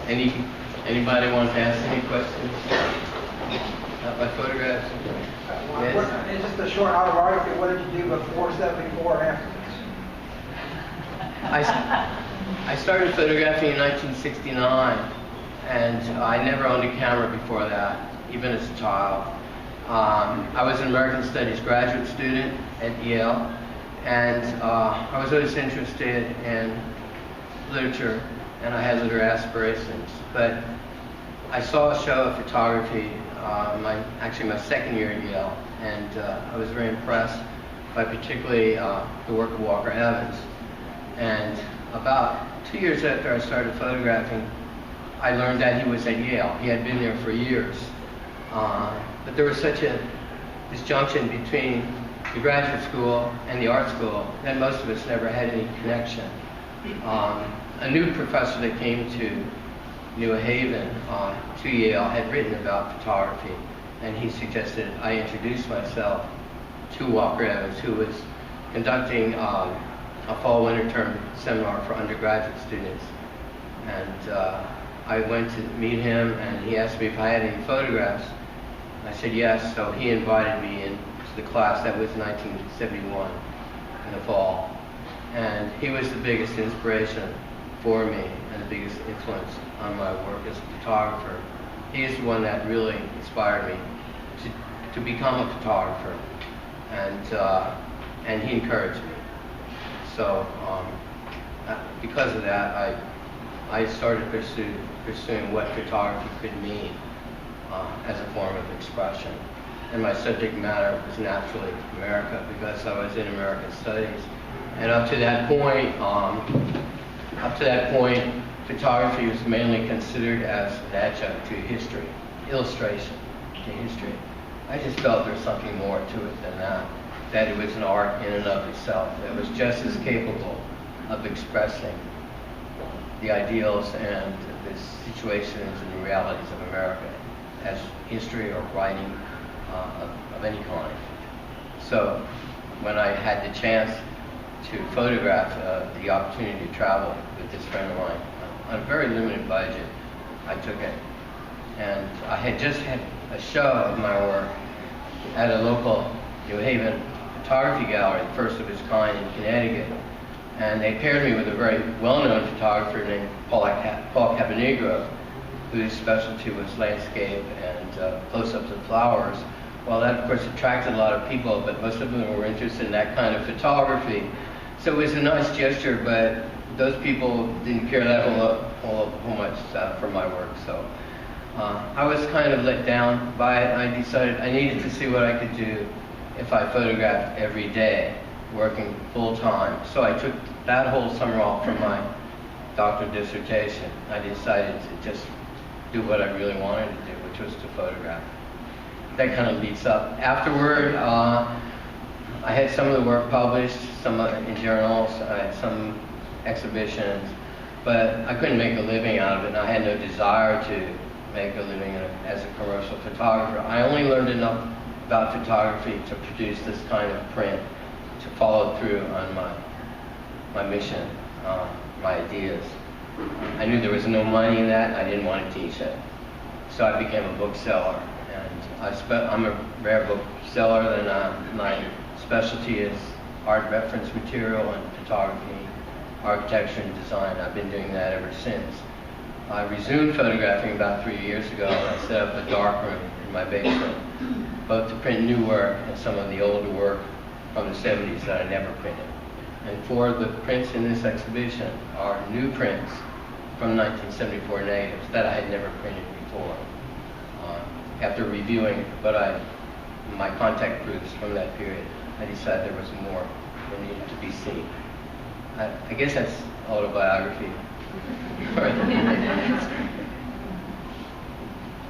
Anybody want to ask any questions about my photographs? Yes? It's just a short autobiography. What did you do before 74 and after? I started photographing in 1969, and I never owned a camera before that, even as a child. I was an American Studies graduate student at Yale, and I was always interested in literature, and I had literary aspirations. But I saw a show of photography, actually my second year at Yale, and I was very impressed by particularly the work of Walker Evans. And about 2 years after I started photographing, I learned that he was at Yale. He had been there for years. But there was such a disjunction between the graduate school and the art school that most of us never had any connection. A new professor that came to New Haven, to Yale, had written about photography, and he suggested I introduce myself to Walker Evans, who was conducting a fall-winter term seminar for undergraduate students. And I went to meet him, and he asked me if I had any photographs. I said yes, so he invited me into the class. That was 1971 in the fall. And he was the biggest inspiration for me and the biggest influence on my work as a photographer. He is the one that really inspired me to become a photographer, and he encouraged me. So because of that, I started pursuing what photography could mean as a form of expression. And my subject matter was naturally America, because I was in American Studies. And up to that point, photography was mainly considered as an adjunct to history, illustration to history. I just felt there's something more to it than that it was an art in and of itself that was just as capable of expressing the ideals and the situations and the realities of America as history or writing of any kind. So when I had the chance to photograph, the opportunity to travel with this friend of mine on a very limited budget, I took it. And I had just had a show of my work at a local New Haven photography gallery, the first of its kind in Connecticut. And they paired me with a very well-known photographer named Paul Caponegro, whose specialty was landscape and close-ups of flowers. Well, that of course attracted a lot of people, but most of them were interested in that kind of photography. So it was a nice gesture, but those people didn't care that whole much for my work. So I was kind of let down by it. I decided I needed to see what I could do if I photographed every day, working full-time. So I took that whole summer off from my doctoral dissertation. I decided to just do what I really wanted to do, which was to photograph. That kind of leads up. Afterward, I had some of the work published, some in journals, I had some exhibitions, but I couldn't make a living out of it, and I had no desire to make a living as a commercial photographer. I only learned enough about photography to produce this kind of print, to follow through on my mission, my ideas. I knew there was no money in that, and I didn't want to teach it. So I became a bookseller, and I'm a rare bookseller, and my specialty is art reference material and photography, architecture and design. I've been doing that ever since. I resumed photographing about 3 years ago, and I set up a darkroom in my basement, both to print new work and some of the older work from the 70s that I never printed. And 4 of the prints in this exhibition are new prints from 1974 negatives that I had never printed before. After reviewing my contact proofs from that period, I decided there was more that needed to be seen. I guess that's autobiography.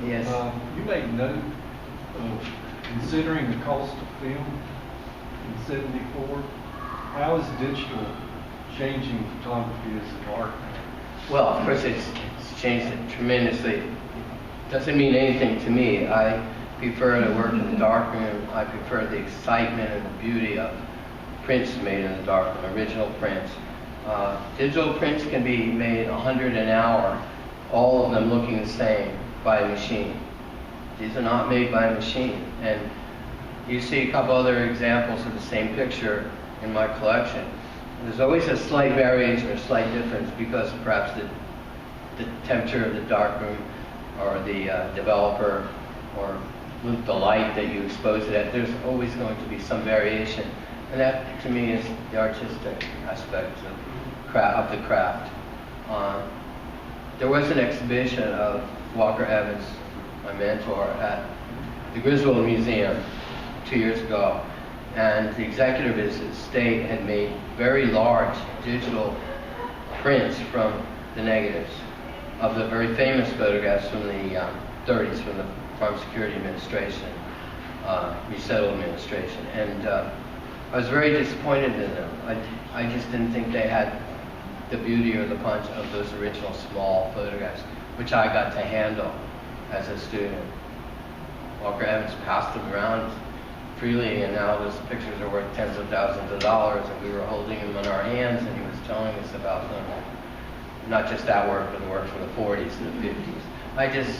Yes. You made note of considering the cost of film in '74. How is digital changing photography as an art? Well, of course, it's changed it tremendously. It doesn't mean anything to me. I prefer to work in the darkroom. I prefer the excitement and the beauty of prints made in the darkroom, original prints. Digital prints can be made 100 an hour, all of them looking the same by a machine. These are not made by a machine. And you see a couple other examples of the same picture in my collection. There's always a slight variation or a slight difference because perhaps the temperature of the darkroom or the developer or the light that you expose it at. There's always going to be some variation. And that, to me, is the artistic aspect of the craft. There was an exhibition of Walker Evans, my mentor, at the Griswold Museum 2 years ago. And the executive of his estate had made very large digital prints from the negatives of the very famous photographs from the 30s, from the Farm Security Administration, Resettle Administration. And I was very disappointed in them. I just didn't think they had the beauty or the punch of those original small photographs, which I got to handle as a student. Walker Evans passed them around freely, and now those pictures are worth tens of thousands of dollars, and we were holding them in our hands, and he was telling us about them. Not just that work, but the work from the 40s and the 50s. I just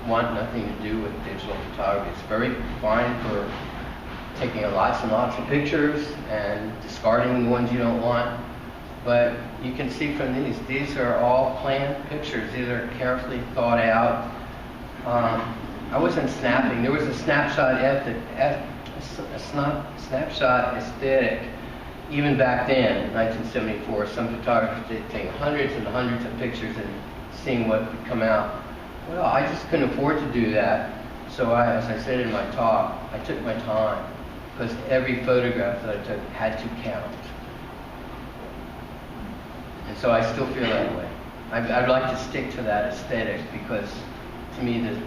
want nothing to do with digital photography. It's very fine for taking lots and lots of pictures and discarding the ones you don't want. But you can see from these are all planned pictures. These are carefully thought out. I wasn't snapping. There was a snapshot snapshot aesthetic even back then, in 1974. Some photographers did take hundreds and hundreds of pictures and seeing what would come out. Well, I just couldn't afford to do that. So as I said in my talk, I took my time because every photograph that I took had to count. And so I still feel that way. I'd like to stick to that aesthetic because to me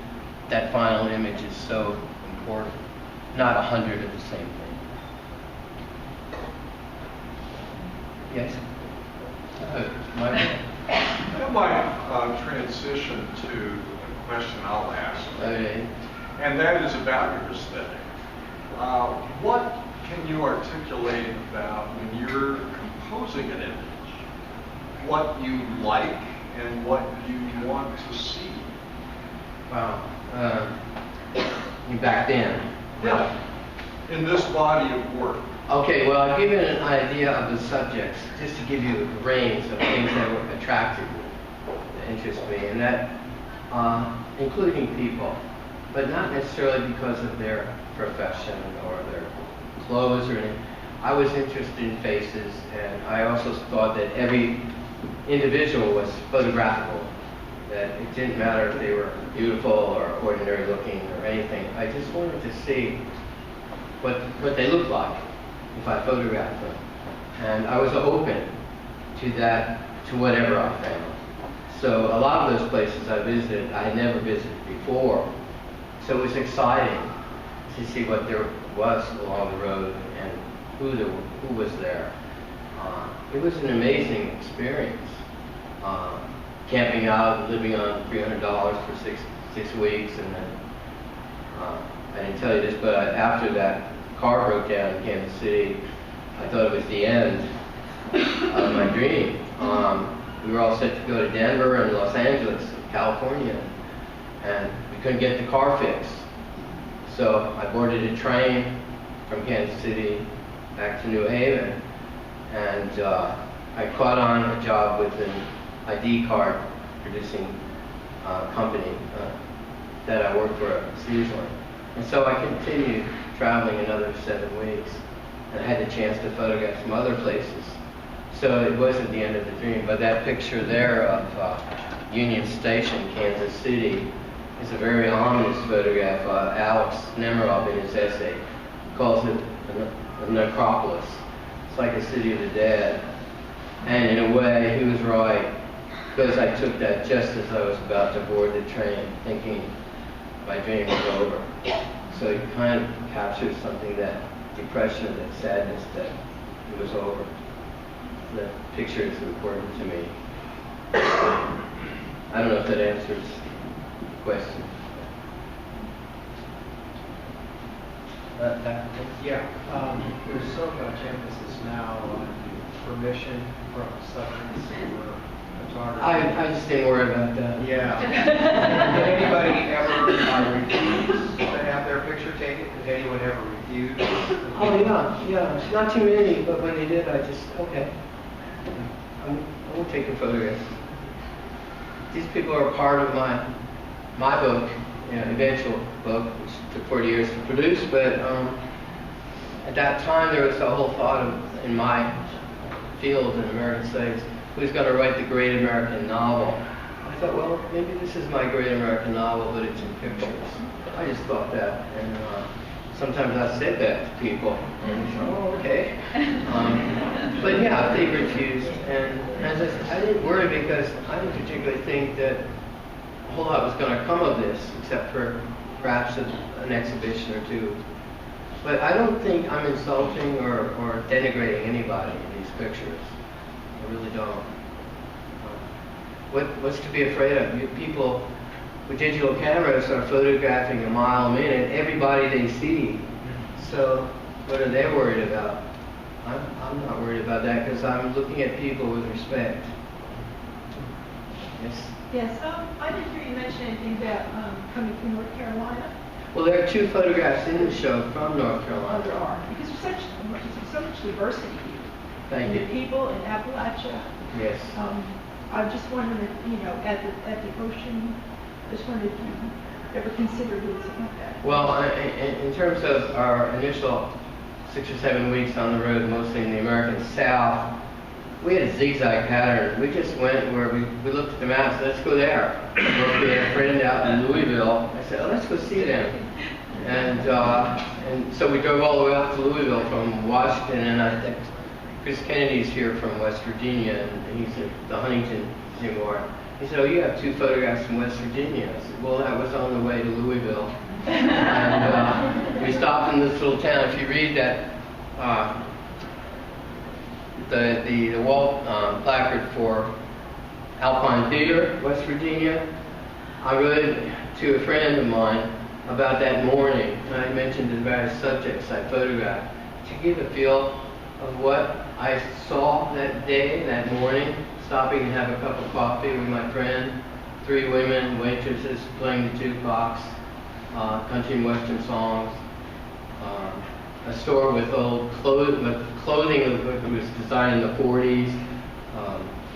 that final image is so important. Not 100 of the same thing. Yes? That might transition to a question I'll ask. Okay. And that is about your aesthetic. What can you articulate about when you're composing an image? What you like and what you want to see? Wow. Back then. Yeah. In this body of work. Okay, well, I've given an idea of the subjects, just to give you a range of things that were attracted me, that interest me, and that, including people, but not necessarily because of their profession or their clothes or anything. I was interested in faces, and I also thought that every individual was photographical, that it didn't matter if they were beautiful or ordinary looking or anything. I just wanted to see what they looked like if I photographed them. And I was open to that, to whatever I found. So a lot of those places I visited, I had never visited before. So it was exciting to see what there was along the road and who was there. It was an amazing experience. Camping out and living on $300 for six weeks, and then I didn't tell you this, but after that car broke down in Kansas City, I thought it was the end of my dream. We were all set to go to Denver and Los Angeles, California, and we couldn't get the car fixed. So I boarded a train from Kansas City back to New Haven, and I caught on a job with an ID card producing company that I worked for seasonally. And so I continued traveling another 7 weeks, and I had the chance to photograph some other places. So it wasn't the end of the dream, but that picture there of Union Station, Kansas City, is a very ominous photograph. Alex Nemerov, in his essay, calls it a necropolis. It's like a city of the dead. And in a way, he was right, because I took that just as I was about to board the train, thinking my dream was over. So it kind of captures something, that depression, that sadness, that it was over. The picture is important to me. I don't know if that answers the question. Yeah, there's so much emphasis now on permission from subjects or photography? I just didn't worry about that. Yeah. Did anybody ever refuse to have their picture taken? Did anyone ever refuse? Oh, yeah. Not too many, but when they did, I just, okay. I won't take a photograph. These people are part of my book, eventual book, which took 40 years to produce, but at that time there was a whole thought in my field in American studies, who's going to write the great American novel? I thought, well, maybe this is my great American novel, but it's in pictures. I just thought that, and sometimes I said that to people, and they said, oh, okay. But yeah, they refused, and as I said, I didn't worry because I didn't particularly think that a whole lot was going to come of this, except for perhaps an exhibition or two. But I don't think I'm insulting or denigrating anybody in these pictures. I really don't. What's to be afraid of? People with digital cameras are photographing a mile a minute, everybody they see. So what are they worried about? I'm not worried about that because I'm looking at people with respect. Yes? Yes, I didn't hear you mention anything about coming from North Carolina. Well, there are 2 photographs in the show from North Carolina. There are, because there's so much diversity here. Thank you. The people in Appalachia. Yes. I just wondered if, at the ocean, just wondered if you ever considered doing something like that. Well, in terms of our initial 6 or 7 weeks on the road, mostly in the American South, we had a zigzag pattern. We just went where we looked at the maps, let's go there. We had a friend out in Louisville. I said, oh, let's go see them. And so we drove all the way up to Louisville from Washington, and I think Chris Kennedy's here from West Virginia, and he's at the Huntington anymore. He said, oh, you have 2 photographs from West Virginia. I said, well, that was on the way to Louisville. And we stopped in this little town. If you read that, the wall placard for Alpine Theater, West Virginia, I wrote to a friend of mine about that morning, and I mentioned the various subjects I photographed to give a feel of what I saw that day, that morning, stopping to have a cup of coffee with my friend, 3 women, waitresses playing the jukebox, country and western songs, a store with old clothing that was designed in the 40s,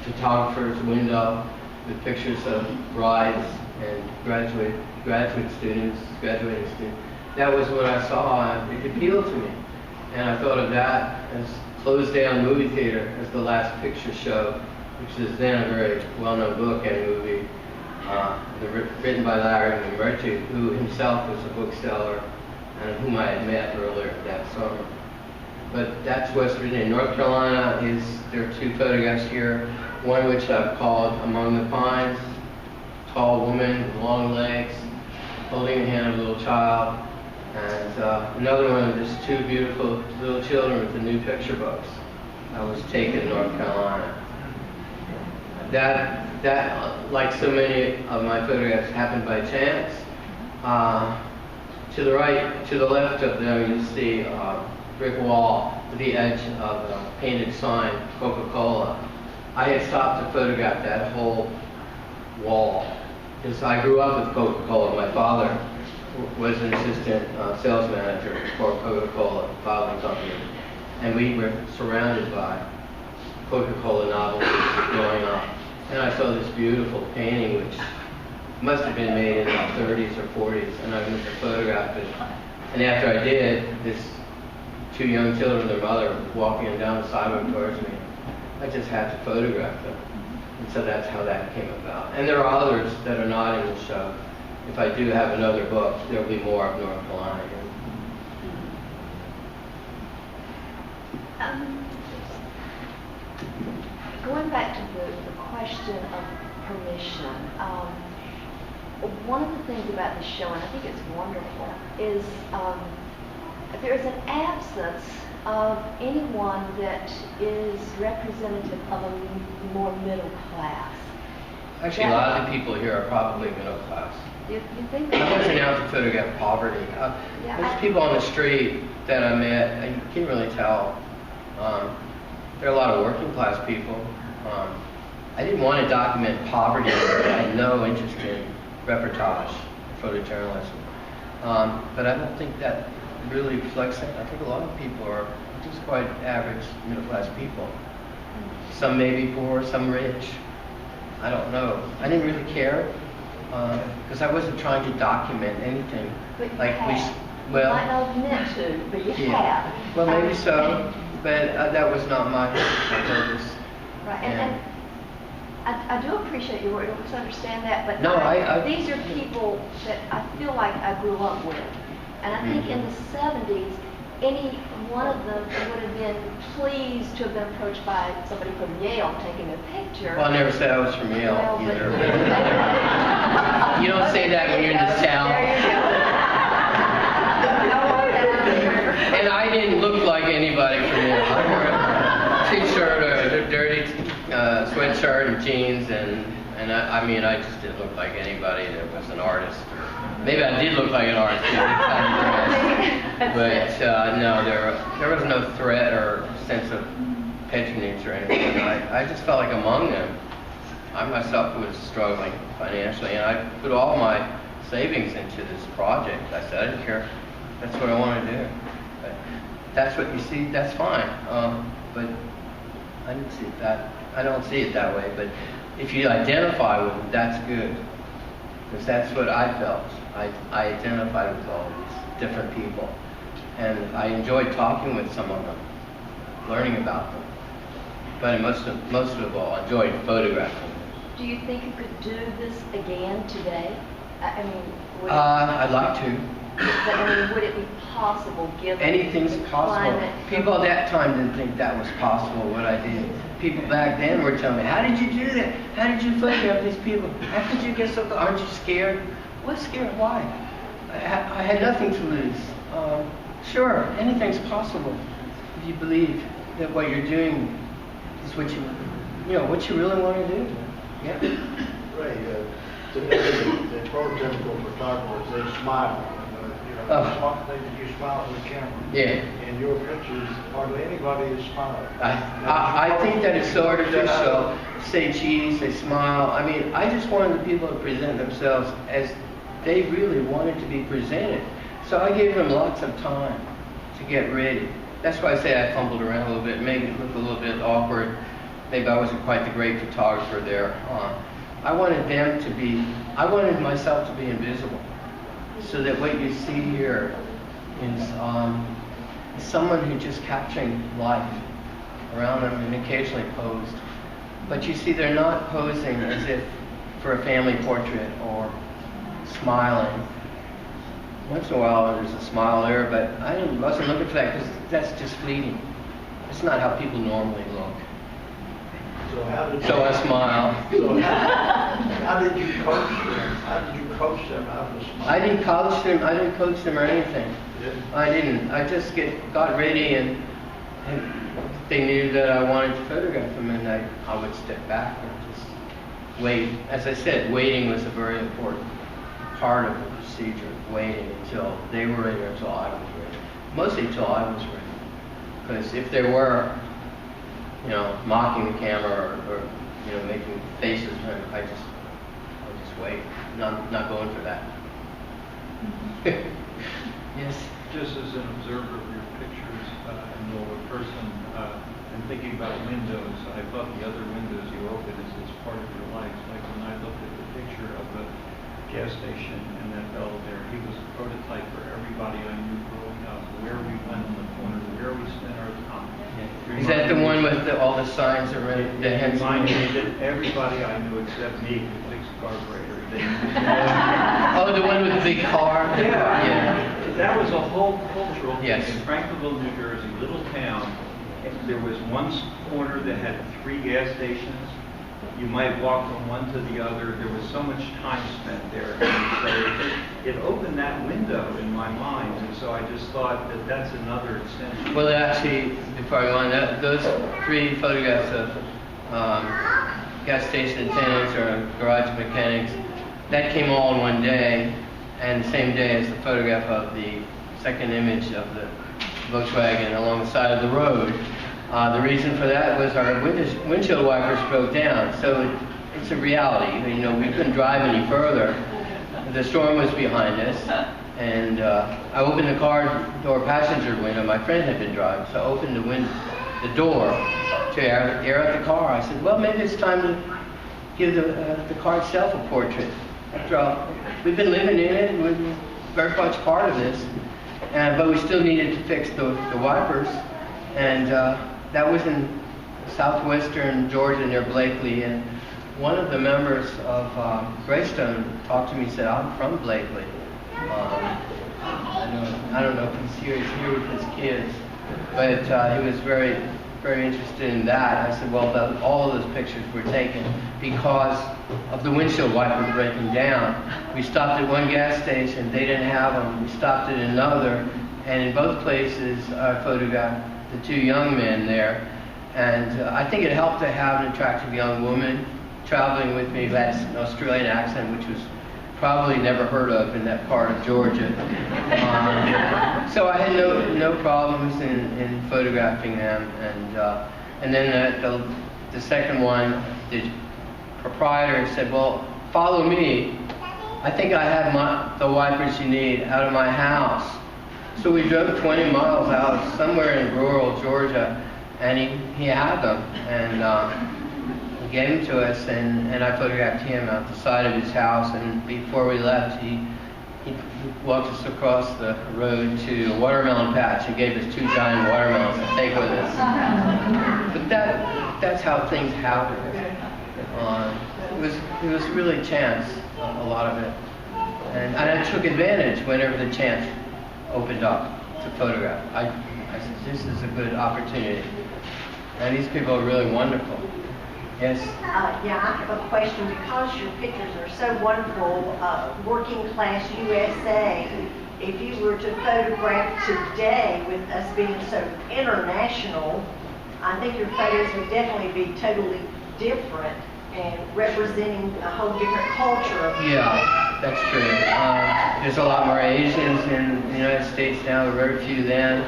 photographer's window with pictures of brides and graduating students. That was what I saw, and it appealed to me. And I thought of that as Closed Down Movie Theater as the last picture show, which is then a very well-known book and movie, written by Larry McMurtry, who himself was a bookseller and whom I had met earlier that summer. But that's West Virginia. North Carolina there are 2 photographs here, one which I've called Among the Pines, tall woman with long legs, holding in hand a little child, and another one of just 2 beautiful little children with the new picture books. That was taken in North Carolina. That, like so many of my photographs, happened by chance. To the left of them, you'll see a brick wall with the edge of a painted sign, Coca-Cola. I had stopped to photograph that whole wall because I grew up with Coca-Cola. My father was an assistant sales manager for Coca-Cola bottling company, and we were surrounded by Coca-Cola novelties growing up. And I saw this beautiful painting, which must have been made in the 30s or 40s, and I went to photograph it. And after I did, this 2 young children, their mother, walking down the sidewalk towards me. I just had to photograph them. And so that's how that came about. And there are others that are not in the show. If I do have another book, there'll be more of North Carolina again. Going back to the question of permission, one of the things about this show, and I think it's wonderful, is there is an absence of anyone that is representative of a more middle class. Actually, a lot of the people here are probably middle class. You think I wasn't out to photograph poverty. There's people on the street that I met, and you can't really tell. There are a lot of working class people. I didn't want to document poverty. I had no interest in reportage, photojournalism. But I don't think that really reflects it. I think a lot of people are just quite average middle-class people. Some may be poor, some rich. I don't know. I didn't really care because I wasn't trying to document anything. But you like have. You well, might not have meant to, but you yeah. have. Well, maybe so, but that was not my purpose. Right, and I do appreciate your work. I don't understand that, but No, these are people that I feel like I grew up with. And I think in the 70s, any one of them would have been pleased to have been approached by somebody from Yale taking a picture. Well, I never said I was from Yale Well, but- either. You don't say that when you're in this town. There you go. And I didn't look like anybody from Yale. I wore a t-shirt or a dirty sweatshirt and jeans, and I mean, I just didn't look like anybody that was an artist. Maybe I did look like an artist, too, but no, there was no threat or sense of patronage or anything. I just felt like among them. I myself was struggling financially, and I put all my savings into this project. I said I didn't care. That's what I want to do. But that's what you see. That's fine. But I didn't see it that. I don't see it that way. But if you identify with them, that's good, because that's what I felt. I identified with all these different people, and I enjoyed talking with some of them, learning about them. But most of all, I enjoyed photographing. Do you think you could do this again today? I mean, would it, I'd like to. I mean, would it be possible given Anything's the possible. climate? People at that time didn't think that was possible, what I did. People back then were telling me, how did you do that? How did you photograph these people? How could you get so, aren't you scared? What's scared? Why? I had nothing to lose. Sure, anything's possible if you believe that what you're doing is what you really want to do. Yeah. Ray, today the prototypical photographers, they smile. You smile to the camera. Yeah. In your pictures, hardly anybody is smiling. I think that it's so artificial. Say cheese, they smile. I mean, I just wanted the people to present themselves as they really wanted to be presented. So I gave them lots of time to get ready. That's why I say I fumbled around a little bit, made it look a little bit awkward. Maybe I wasn't quite the great photographer there. I wanted myself to be invisible, so that what you see here is someone who's just capturing life around them and occasionally posed. But you see, they're not posing as if for a family portrait or smiling. Once in a while there's a smile there, but I wasn't looking for that because that's just fleeting. It's not how people normally look. So I smile. So how did you coach them? How did you coach them how to smile? I didn't coach them or anything. I didn't. I just got ready, and they knew that I wanted to photograph them, and I would step back and just wait. As I said, waiting was a very important part of the procedure. Waiting until they were ready, or until I was ready. Mostly until I was ready. Because if they were, mocking the camera or making faces, I would just wait. Not going for that. Yes. Just as an observer of your pictures, and a person, and thinking about windows, I thought the other windows you open is part of your life. Like when I looked at the picture of the gas station and that fellow there, he was a prototype for everybody I knew growing up. Where we went on the corner, where we spent our time. Is that the one with all the signs around the heads? Reminded me that everybody I knew except me could fix carburetor. Oh, the one with the big car? Yeah. That was a whole cultural thing. Yes. In Franklinville, New Jersey, little town. There was one corner that had 3 gas stations. You might walk from one to the other. There was so much time spent there. And so it opened that window in my mind. And so I just thought that that's another extension. Well, actually, before I go on, those 3 photographs of gas station attendants or garage mechanics, that came all in one day, and the same day as the photograph of the second image of the Volkswagen along the side of the road. The reason for that was our windshield wipers broke down, so it's a reality. You know, we couldn't drive any further. The storm was behind us, and I opened the car door passenger window. My friend had been driving, so I opened the door to air out the car. I said, well, maybe it's time to give the car itself a portrait. After all, we've been living in it, and we're very much part of this, but we still needed to fix the wipers, and that was in southwestern Georgia near Blakely, and one of the members of Greystone talked to me and said, I'm from Blakely. I don't know if he's here with his kids, but he was very, very interested in that. I said, well, all of those pictures were taken because of the windshield wiper breaking down. We stopped at one gas station, they didn't have them. We stopped at another, and in both places I photographed the two young men there. And I think it helped to have an attractive young woman traveling with me who had an Australian accent, which was probably never heard of in that part of Georgia. So I had no problems in photographing them. And then the second one, the proprietor said, well, follow me. I think I have the wipers you need out of my house. So we drove 20 miles out somewhere in rural Georgia, and he had them, and he gave them to us, and I photographed him out the side of his house, and before we left, he walked us across the road to a watermelon patch and gave us 2 giant watermelons to take with us. But that's how things happen. It was really chance, a lot of it. And I took advantage whenever the chance opened up to photograph. I said, this is a good opportunity. And these people are really wonderful. Yes? Yeah, I have a question. Because your pictures are so wonderful, working class USA, if you were to photograph today with us being so international, I think your photos would definitely be totally different and representing a whole different culture. Yeah, that's true. There's a lot more Asians in the United States now. There were very few then.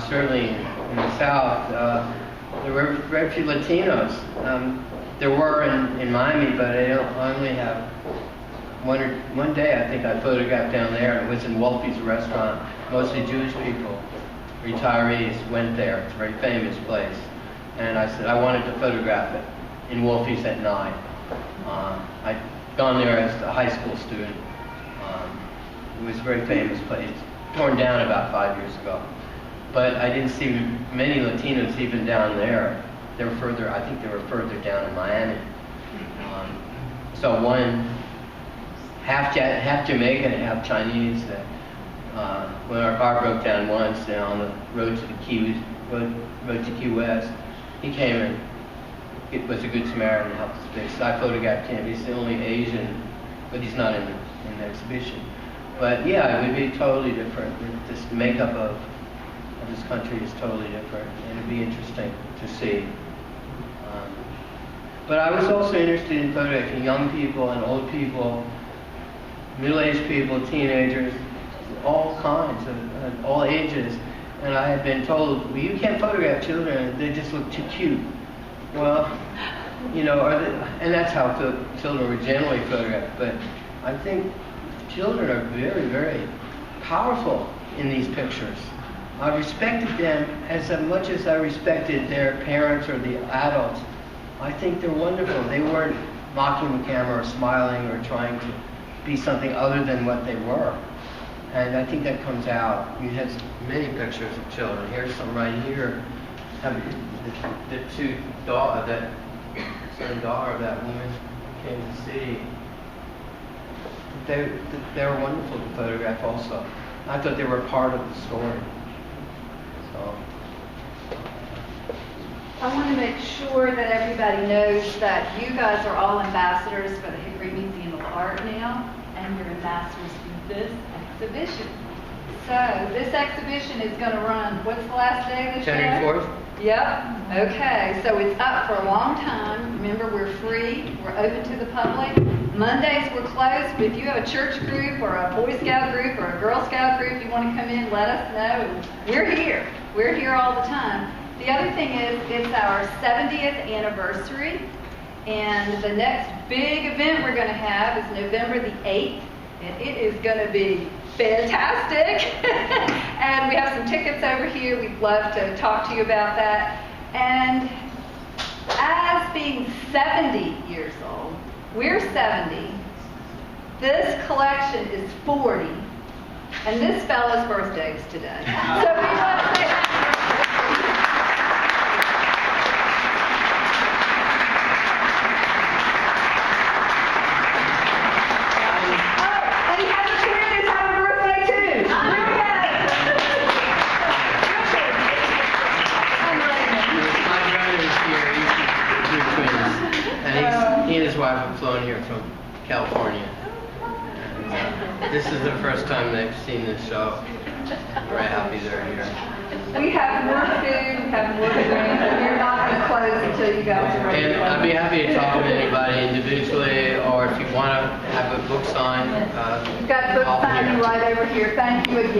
Certainly in the South, there were very few Latinos. There were in Miami, but I only have one day I think I photographed down there, and it was in Wolfie's restaurant. Mostly Jewish people, retirees went there. It's a very famous place. And I said I wanted to photograph it in Wolfie's at night. I'd gone there as a high school student. It was a very famous place, torn down about 5 years ago. But I didn't see many Latinos even down there. They were further, I think they were further down in Miami. So one, half Jamaican and half Chinese. When our car broke down once on the road to Key West, he came and it was a good Samaritan and helped us fix. I photographed him. He's the only Asian, but he's not in the exhibition. But yeah, it would be totally different. This makeup of this country is totally different, and it'd be interesting to see. But I was also interested in photographing young people and old people, middle-aged people, teenagers, all kinds of all ages. And I had been told, well, you can't photograph children; they just look too cute. Well, you know, and that's how children were generally photographed. But I think children are very, very powerful in these pictures. I respected them as much as I respected their parents or the adults. I think they're wonderful. They weren't mocking the camera or smiling or trying to be something other than what they were. And I think that comes out. You have many pictures of children. Here's some right here. The that son and daughter of that woman in Kansas City. They were wonderful to photograph also. I thought they were part of the story. So. I want to make sure that everybody knows that you guys are all ambassadors for the Hickory Museum of Art now, and you're ambassadors for this exhibition. So this exhibition is going to run, what's the last day of the show? January 4th. Yep. Okay. So it's up for a long time. Remember, we're free. We're open to the public. Mondays we're closed, but if you have a church group or a Boy Scout group or a Girl Scout group, you want to come in, let us know. We're here. We're here all the time. The other thing is, it's our 70th anniversary, and the next big event we're going to have is November the 8th, and it is going to be fantastic. And we have some tickets over here. We'd love to talk to you about that. And as being 70 years old, we're 70, this collection is 40, and this fella's birthday is today. So we want to say he and his wife have flown here from California. And, this is the first time they've seen this show. We're happy they're here. we have more food, we have more drinks, and you're not going to close until you guys are ready. And I'd be happy to talk with anybody individually, or if you want to have a book signed. We've got book I'll be here. signing right over here. Thank you again.